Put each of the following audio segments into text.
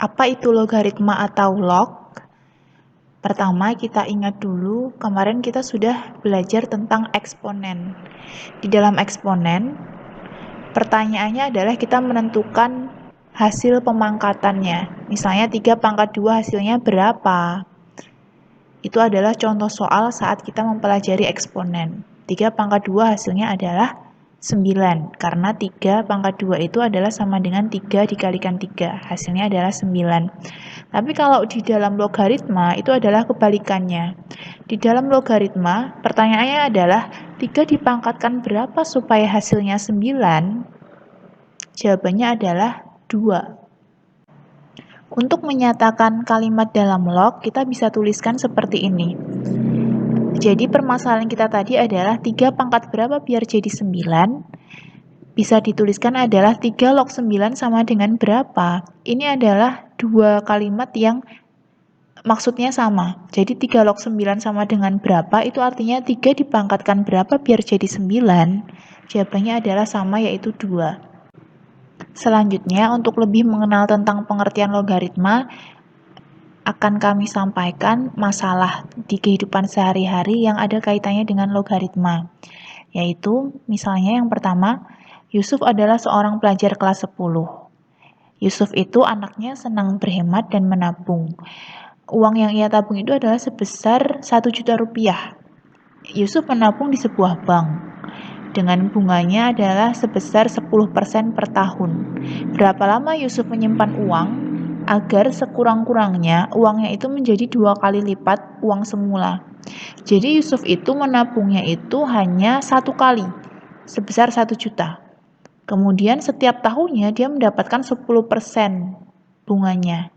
Apa itu logaritma atau log? Pertama, kita ingat dulu, kemarin kita sudah belajar tentang eksponen. Di dalam eksponen, pertanyaannya adalah kita menentukan hasil pemangkatannya. Misalnya 3 pangkat 2 hasilnya berapa? Itu adalah contoh soal saat kita mempelajari eksponen. 3 pangkat 2 hasilnya adalah 9, karena 3 pangkat 2 itu adalah sama dengan 3 dikalikan 3, hasilnya adalah 9. Tapi kalau di dalam logaritma itu adalah kebalikannya. Di dalam logaritma, pertanyaannya adalah 3 dipangkatkan berapa supaya hasilnya 9? Jawabannya adalah 2. Untuk menyatakan kalimat dalam log, kita bisa tuliskan seperti ini. Jadi permasalahan kita tadi adalah 3 pangkat berapa biar jadi 9? Bisa dituliskan adalah 3 log 9 sama dengan berapa? Ini adalah dua kalimat yang maksudnya sama. Jadi 3 log 9 sama dengan berapa? Itu artinya 3 dipangkatkan berapa biar jadi 9? Jawabannya adalah sama, yaitu 2. Selanjutnya, untuk lebih mengenal tentang pengertian logaritma, akan kami sampaikan masalah di kehidupan sehari-hari yang ada kaitannya dengan logaritma. Yaitu, misalnya yang pertama, Yusuf adalah seorang pelajar kelas 10. Yusuf itu anaknya senang berhemat dan menabung. Uang yang ia tabung itu adalah sebesar 1 juta rupiah. Yusuf menabung di sebuah bank dengan bunganya adalah sebesar 10% per tahun. Berapa lama Yusuf menyimpan uang agar sekurang-kurangnya uangnya itu menjadi 2 kali lipat uang semula? Jadi Yusuf itu menabungnya itu hanya 1 kali, sebesar 1 juta. Kemudian setiap tahunnya dia mendapatkan 10% bunganya.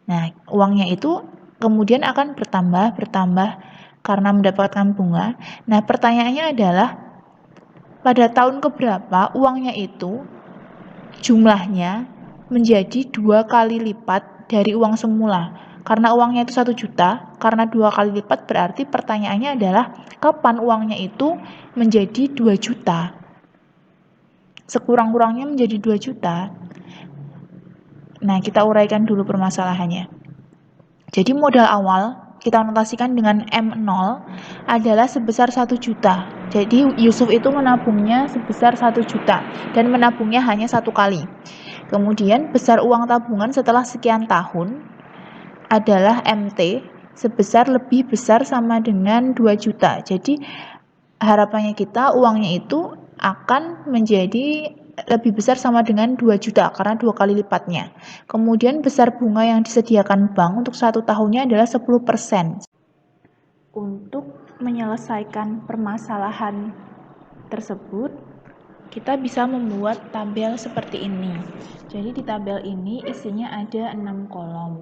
Nah, uangnya itu kemudian akan bertambah karena mendapatkan bunga. Nah, pertanyaannya adalah pada tahun keberapa uangnya itu jumlahnya menjadi 2 kali lipat dari uang semula. Karena uangnya itu 1 juta, karena 2 kali lipat berarti pertanyaannya adalah kapan uangnya itu menjadi 2 juta. Sekurang-kurangnya menjadi 2 juta. Nah, kita uraikan dulu permasalahannya. Jadi modal awal kita notasikan dengan M0 adalah sebesar 1 juta. Jadi Yusuf itu menabungnya sebesar 1 juta dan menabungnya hanya 1 kali. Kemudian besar uang tabungan setelah sekian tahun adalah MT sebesar lebih besar sama dengan 2 juta. Jadi harapannya kita uangnya itu akan menjadi lebih besar sama dengan 2 juta karena 2 kali lipatnya. Kemudian besar bunga yang disediakan bank untuk 1 tahunnya adalah 10%. Untuk menyelesaikan permasalahan tersebut, kita bisa membuat tabel seperti ini. Jadi di tabel ini isinya ada 5 kolom.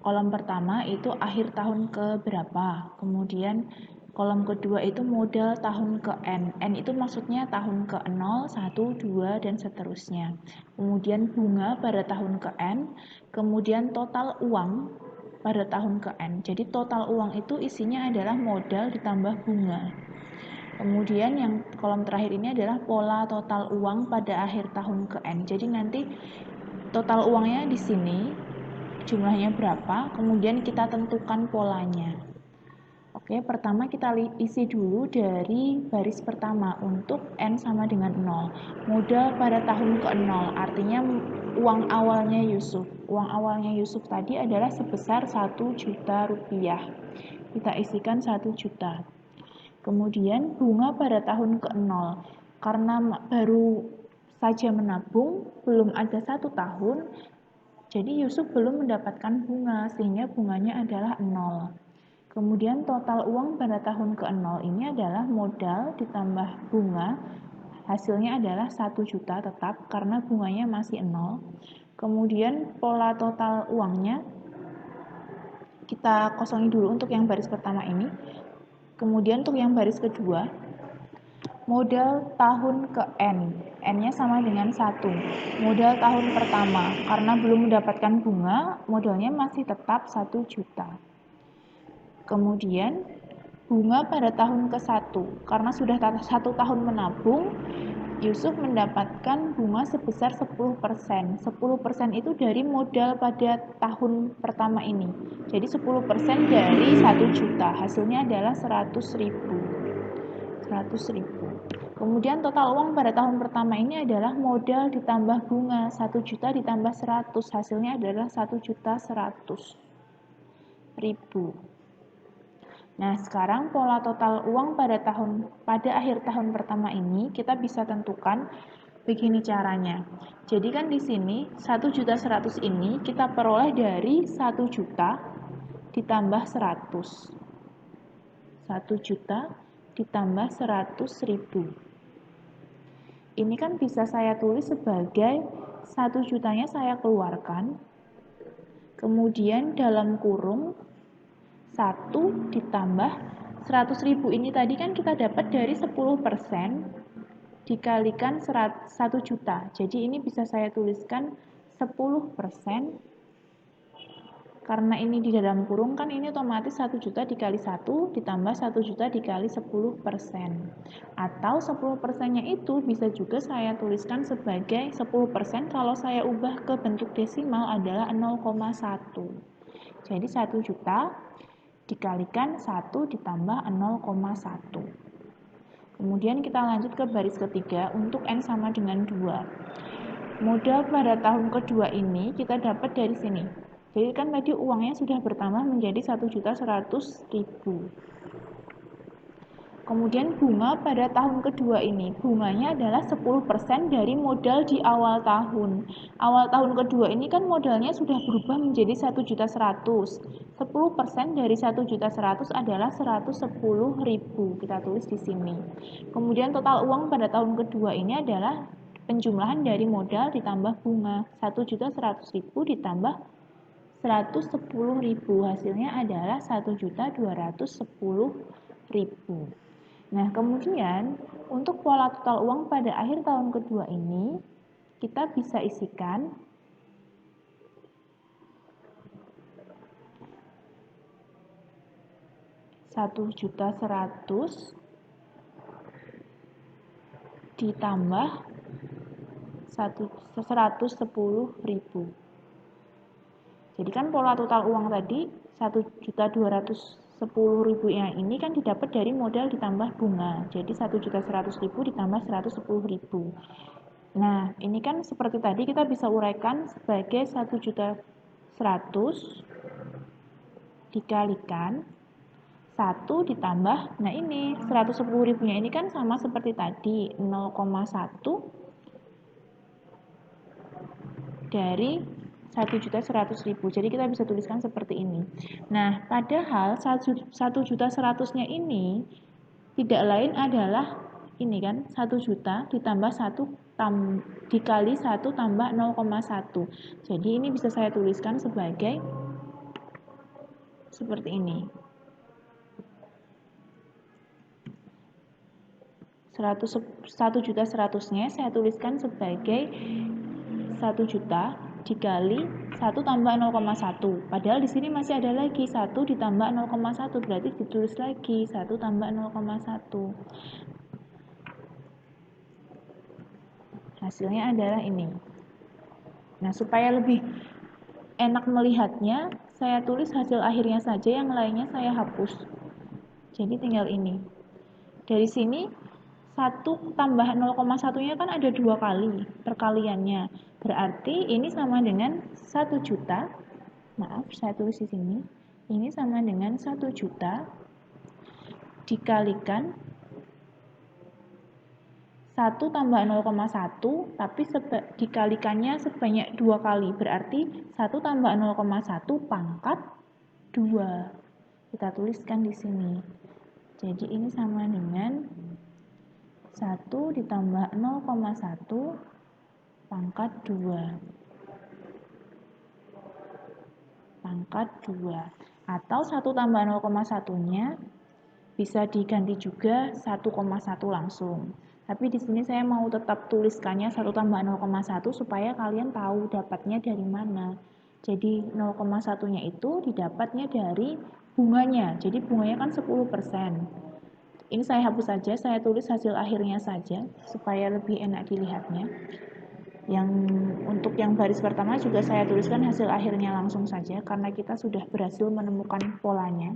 Kolom pertama itu akhir tahun ke berapa, kemudian kolom kedua itu modal tahun ke N. N itu maksudnya tahun ke 0, 1, 2, dan seterusnya. Kemudian bunga pada tahun ke N, kemudian total uang pada tahun ke N. Jadi total uang itu isinya adalah modal ditambah bunga. Kemudian yang kolom terakhir ini adalah pola total uang pada akhir tahun ke N. Jadi nanti total uangnya di sini jumlahnya berapa, kemudian kita tentukan polanya. Oke, pertama kita isi dulu dari baris pertama untuk N sama dengan 0. Modal pada tahun ke 0, artinya uang awalnya Yusuf. Uang awalnya Yusuf tadi adalah sebesar 1 juta rupiah. Kita isikan 1 juta. Kemudian bunga pada tahun ke 0, karena baru saja menabung, belum ada 1 tahun, jadi Yusuf belum mendapatkan bunga, sehingga bunganya adalah 0. Kemudian total uang pada tahun ke-0 ini adalah modal ditambah bunga, hasilnya adalah 1 juta tetap karena bunganya masih 0. Kemudian pola total uangnya kita kosongi dulu untuk yang baris pertama ini. Kemudian untuk yang baris kedua, modal tahun ke N, N-nya sama dengan 1. Modal tahun pertama, karena belum mendapatkan bunga, modalnya masih tetap 1 juta. Kemudian bunga pada tahun ke-1, karena sudah 1 tahun menabung, Yusuf mendapatkan bunga sebesar 10%. 10% itu dari modal pada tahun pertama ini. Jadi 10% dari 1 juta, hasilnya adalah 100.000. 100.000. Kemudian total uang pada tahun pertama ini adalah modal ditambah bunga 1 juta ditambah 100, hasilnya adalah 1.100.000. Nah, sekarang pola total uang pada akhir tahun pertama ini kita bisa tentukan begini caranya. Jadi kan di sini 1.100.000 ini kita peroleh dari 1 juta ditambah 100. 1 juta ditambah 100.000. Ini kan bisa saya tulis sebagai 1 jutanya saya keluarkan, kemudian dalam kurung 1 ditambah 100.000 ini tadi kan kita dapat dari 10% dikalikan 1 juta. Jadi ini bisa saya tuliskan 10%, karena ini di dalam kurung kan ini otomatis 1 juta dikali 1 ditambah 1 juta dikali 10%. Atau 10%-nya itu bisa juga saya tuliskan sebagai 10% kalau saya ubah ke bentuk desimal adalah 0,1. Jadi 1 juta dikalikan 1 ditambah 0,1. Kemudian kita lanjut ke baris ketiga untuk N sama dengan 2. Modal pada tahun kedua ini kita dapat dari sini. Jadi kan tadi uangnya sudah bertambah menjadi 1.100.000. Kemudian bunga pada tahun kedua ini, bunganya adalah 10% dari modal di awal tahun. Awal tahun kedua ini kan modalnya sudah berubah menjadi 1.100.000. 10% dari 1.100.000 adalah 110.000. Kita tulis di sini. Kemudian total uang pada tahun kedua ini adalah penjumlahan dari modal ditambah bunga. 1.100.000 ditambah 110.000. Hasilnya adalah 1.210.000. Nah, kemudian untuk pola total uang pada akhir tahun kedua ini, kita bisa isikan Rp1.100.000 ditambah 110.000. Jadi kan pola total uang tadi 1.210.000 yang ini kan didapat dari modal ditambah bunga. Jadi 1.100.000 ditambah 110.000. Nah, ini kan seperti tadi kita bisa uraikan sebagai 1.100.000 dikalikan 1 ditambah, nah ini 110.000-nya ini kan sama seperti tadi, 0,1 dari 1.100.000. Jadi kita bisa tuliskan seperti ini. Nah, padahal 1.100.000-nya ini tidak lain adalah ini kan 1 juta ditambah 1 dikali 1 tambah 0,1. Jadi ini bisa saya tuliskan sebagai seperti ini. 1.100.000-nya saya tuliskan sebagai 1 juta dikali 1 tambah 0,1. Padahal di sini masih ada lagi 1 ditambah 0,1, berarti ditulis lagi 1 tambah 0,1. Hasilnya adalah ini. Nah, supaya lebih enak melihatnya, saya tulis hasil akhirnya saja, yang lainnya saya hapus. Jadi tinggal ini. Dari sini 1 tambah 0,1-nya kan ada 2 kali perkaliannya. Berarti ini sama dengan 1 juta. Maaf, saya tulis di sini. Ini sama dengan 1 juta dikalikan 1 tambah 0,1, tapi dikalikannya sebanyak 2 kali. Berarti 1 tambah 0,1 pangkat 2. Kita tuliskan di sini. Jadi ini sama dengan 1 ditambah 0,1 pangkat 2. Pangkat 2. Atau 1 tambah 0,1-nya bisa diganti juga 1,1 langsung. Tapi di sini saya mau tetap tuliskannya 1 tambah 0,1 supaya kalian tahu dapatnya dari mana. Jadi 0,1-nya itu didapatnya dari bunganya. Jadi bunganya kan 10%. Ini saya hapus saja, saya tulis hasil akhirnya saja supaya lebih enak dilihatnya. Untuk yang baris pertama juga saya tuliskan hasil akhirnya langsung saja karena kita sudah berhasil menemukan polanya.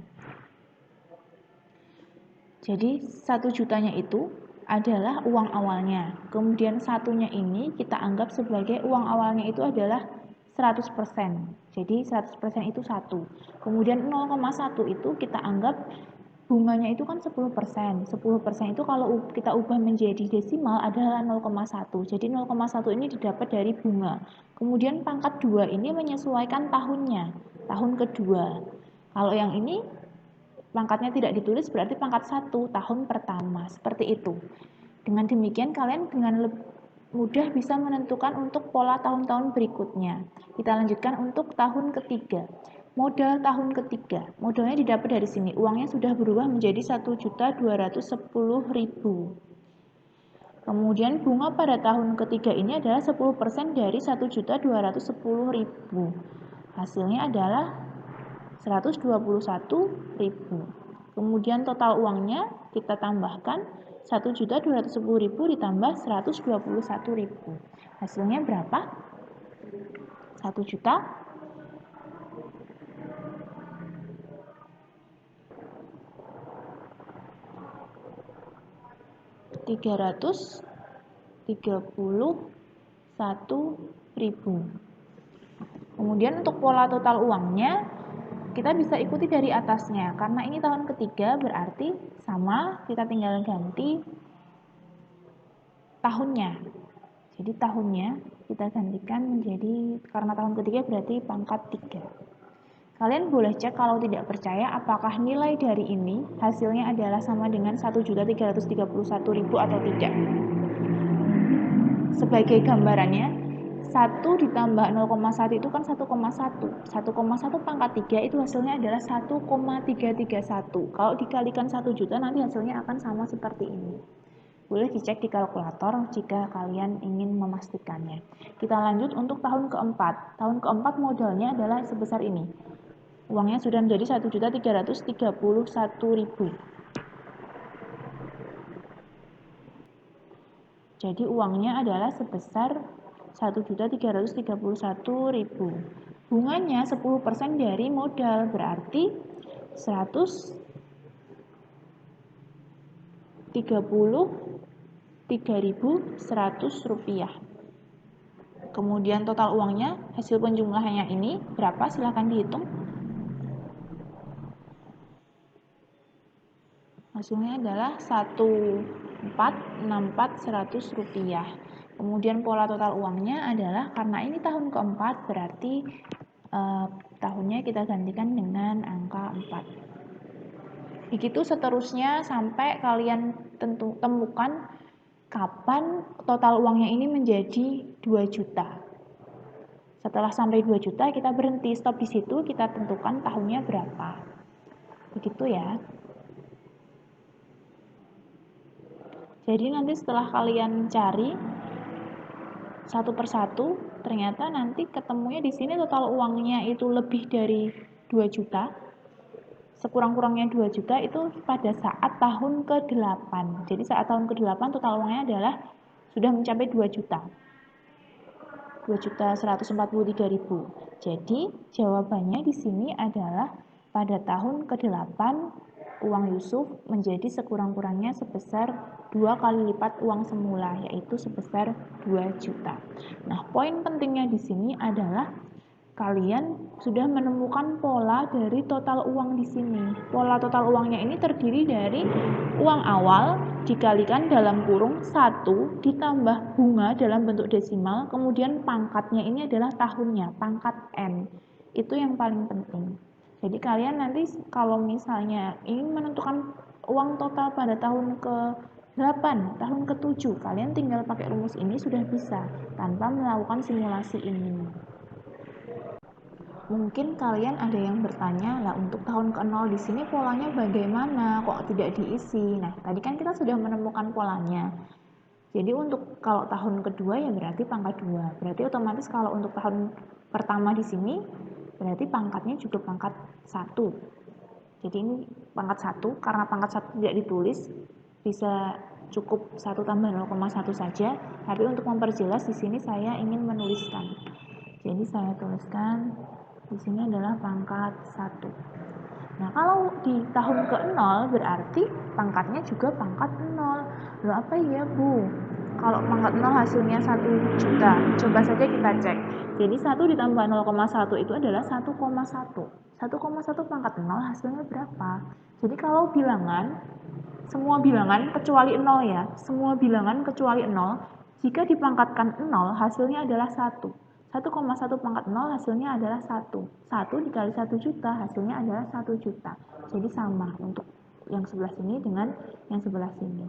Jadi 1 jutanya itu adalah uang awalnya. Kemudian satunya ini kita anggap sebagai uang awalnya itu adalah 100%. Jadi 100% itu 1. Kemudian 0,1 itu kita anggap bunganya itu kan 10%. 10% itu kalau kita ubah menjadi desimal adalah 0,1. Jadi 0,1 ini didapat dari bunga. Kemudian pangkat 2 ini menyesuaikan tahunnya, tahun kedua. Kalau yang ini pangkatnya tidak ditulis berarti pangkat 1, tahun pertama. Seperti itu. Dengan demikian kalian dengan mudah bisa menentukan untuk pola tahun-tahun berikutnya. Kita lanjutkan untuk tahun ketiga. Modal tahun ketiga, modalnya didapat dari sini. Uangnya sudah berubah menjadi 1.210.000. Kemudian bunga pada tahun ketiga ini adalah 10% dari 1.210.000. Hasilnya adalah 121.000. Kemudian total uangnya kita tambahkan 1.210.000 ditambah 121.000. Hasilnya berapa? 1.331.000. Kemudian untuk pola total uangnya kita bisa ikuti dari atasnya. Karena ini tahun ketiga berarti sama, kita tinggal ganti tahunnya. Jadi tahunnya kita gantikan menjadi, karena tahun ketiga berarti pangkat 3. Kalian boleh cek kalau tidak percaya apakah nilai dari ini hasilnya adalah sama dengan 1.331.000 atau tidak. Sebagai gambarannya, 1 ditambah 0,1 itu kan 1,1. 1,1 pangkat 3 itu hasilnya adalah 1,331. Kalau dikalikan 1 juta nanti hasilnya akan sama seperti ini. Boleh dicek di kalkulator jika kalian ingin memastikannya. Kita lanjut untuk tahun keempat. Tahun keempat modalnya adalah sebesar ini. Uangnya sudah menjadi 1.331.000. Jadi uangnya adalah sebesar 1.331.000. Bunganya 10% dari modal, berarti 133.100 rupiah. Kemudian total uangnya, hasil penjumlahannya ini berapa? Silahkan dihitung. Hasilnya adalah 1.464.100 rupiah. Kemudian pola total uangnya adalah karena ini tahun keempat berarti tahunnya kita gantikan dengan angka 4. Begitu seterusnya sampai kalian temukan kapan total uangnya ini menjadi 2 juta. Setelah sampai 2 juta kita berhenti, stop di situ, kita tentukan tahunnya berapa. Begitu ya. Jadi nanti setelah kalian cari satu persatu, ternyata nanti ketemunya di sini total uangnya itu lebih dari 2 juta. Sekurang-kurangnya 2 juta itu pada saat tahun ke-8. Jadi saat tahun ke-8 total uangnya adalah sudah mencapai 2 juta. 2.143.000. Jadi jawabannya di sini adalah pada tahun ke-8 uang Yusuf menjadi sekurang-kurangnya sebesar 2 kali lipat uang semula, yaitu sebesar 2 juta. Nah, poin pentingnya di sini adalah kalian sudah menemukan pola dari total uang di sini. Pola total uangnya ini terdiri dari uang awal dikalikan dalam kurung 1 ditambah bunga dalam bentuk desimal, kemudian pangkatnya ini adalah tahunnya, pangkat N. Itu yang paling penting. Jadi kalian nanti kalau misalnya ingin menentukan uang total pada tahun ke-8, tahun ke-7, kalian tinggal pakai rumus ini sudah bisa tanpa melakukan simulasi ini. Mungkin kalian ada yang bertanya, lah untuk tahun ke-0 di sini polanya bagaimana? Kok tidak diisi? Nah, tadi kan kita sudah menemukan polanya. Jadi untuk kalau tahun kedua ya berarti pangkat 2. Berarti otomatis kalau untuk tahun pertama di sini berarti pangkatnya juga pangkat 1. Jadi ini pangkat 1, karena pangkat 1 tidak ditulis, bisa cukup 1 tambah 0,1 saja, tapi untuk memperjelas di sini saya ingin menuliskan. Jadi saya tuliskan di sini adalah pangkat 1. Nah, kalau di tahun ke-0 berarti pangkatnya juga pangkat 0. Loh, apa ya, Bu? Kalau pangkat 0 hasilnya 1 juta. Coba saja kita cek. Jadi 1 ditambah 0,1 itu adalah 1,1. 1,1 pangkat 0 hasilnya berapa? Jadi kalau bilangan, semua bilangan kecuali 0 ya. Semua bilangan kecuali 0, jika dipangkatkan 0 hasilnya adalah 1. 1,1 pangkat 0 hasilnya adalah 1. 1 dikali 1 juta hasilnya adalah 1 juta. Jadi sama untuk yang sebelah sini dengan yang sebelah sini.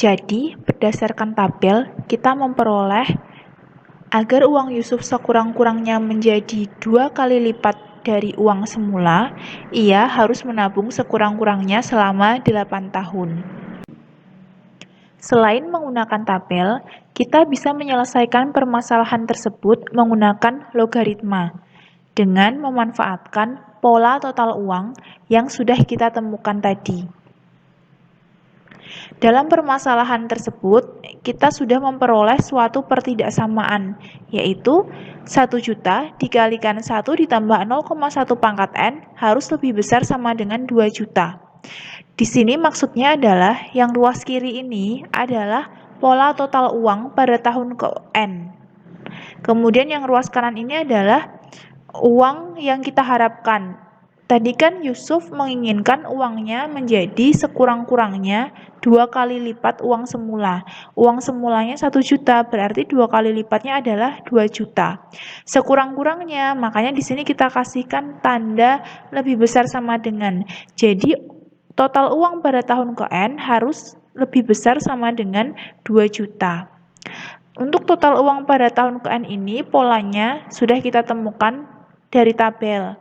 Jadi, berdasarkan tabel, kita memperoleh agar uang Yusuf sekurang-kurangnya menjadi 2 kali lipat dari uang semula, ia harus menabung sekurang-kurangnya selama 8 tahun. Selain menggunakan tabel, kita bisa menyelesaikan permasalahan tersebut menggunakan logaritma dengan memanfaatkan pola total uang yang sudah kita temukan tadi. Dalam permasalahan tersebut, kita sudah memperoleh suatu pertidaksamaan, yaitu 1 juta dikalikan 1 ditambah 0,1 pangkat N harus lebih besar sama dengan 2 juta. Di sini maksudnya adalah yang ruas kiri ini adalah pola total uang pada tahun ke-N. Kemudian yang ruas kanan ini adalah uang yang kita harapkan. Tadi kan Yusuf menginginkan uangnya menjadi sekurang-kurangnya 2 kali lipat uang semula. Uang semulanya 1 juta, berarti 2 kali lipatnya adalah 2 juta. Sekurang-kurangnya, makanya di sini kita kasihkan tanda lebih besar sama dengan. Jadi total uang pada tahun ke-N harus lebih besar sama dengan 2 juta. Untuk total uang pada tahun ke-N ini, polanya sudah kita temukan dari tabel.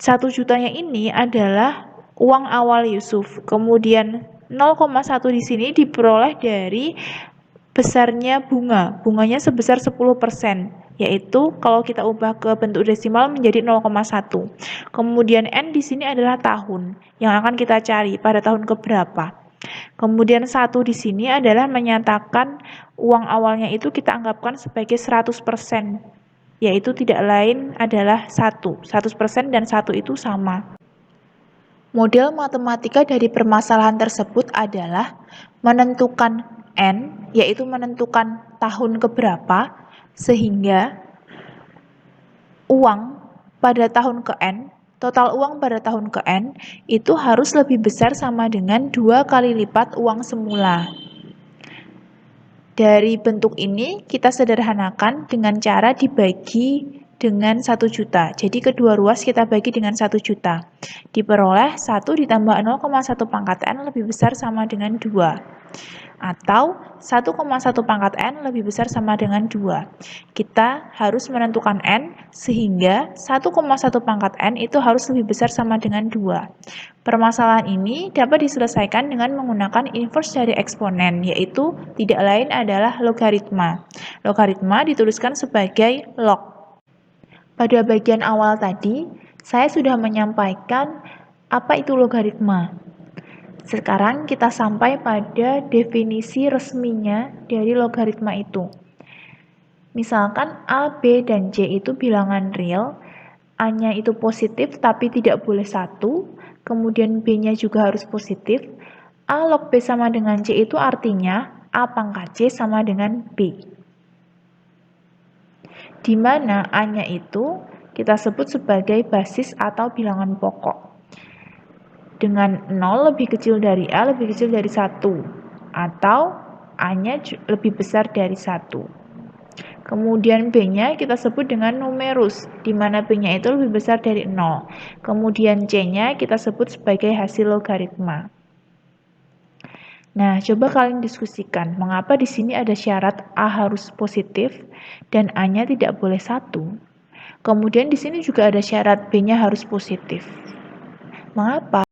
1 jutanya ini adalah uang awal Yusuf. Kemudian 0,1 di sini diperoleh dari besarnya bunga. Bunganya sebesar 10%, yaitu kalau kita ubah ke bentuk desimal menjadi 0,1. Kemudian N di sini adalah tahun yang akan kita cari pada tahun keberapa. Kemudian 1 di sini adalah menyatakan uang awalnya itu kita anggapkan sebagai 100%. Yaitu tidak lain adalah 1. 100% dan 1 itu sama. Model matematika dari permasalahan tersebut adalah menentukan N, yaitu menentukan tahun keberapa, sehingga uang pada tahun ke-N, total uang pada tahun ke-N, itu harus lebih besar sama dengan 2 kali lipat uang semula. Dari bentuk ini kita sederhanakan dengan cara dibagi dengan 1 juta. Jadi kedua ruas kita bagi dengan 1 juta. Diperoleh 1 ditambah 0,1 pangkat N lebih besar sama dengan 2. Atau 1,1 pangkat N lebih besar sama dengan 2. Kita harus menentukan N sehingga 1,1 pangkat N itu harus lebih besar sama dengan 2. Permasalahan ini dapat diselesaikan dengan menggunakan inverse dari eksponen, yaitu tidak lain adalah logaritma. Logaritma dituliskan sebagai log. Pada bagian awal tadi, saya sudah menyampaikan apa itu logaritma. Sekarang kita sampai pada definisi resminya dari logaritma itu. Misalkan A, B, dan C itu bilangan real, A-nya itu positif tapi tidak boleh 1, kemudian B-nya juga harus positif. A log B sama dengan C itu artinya A pangkat C sama dengan B. Di mana A-nya itu kita sebut sebagai basis atau bilangan pokok. Dengan 0 lebih kecil dari A lebih kecil dari 1, atau A-nya lebih besar dari 1. Kemudian B-nya kita sebut dengan numerus, di mana B-nya itu lebih besar dari 0. Kemudian C-nya kita sebut sebagai hasil logaritma. Nah, coba kalian diskusikan, mengapa di sini ada syarat A harus positif dan A-nya tidak boleh 1. Kemudian di sini juga ada syarat B-nya harus positif. Mengapa?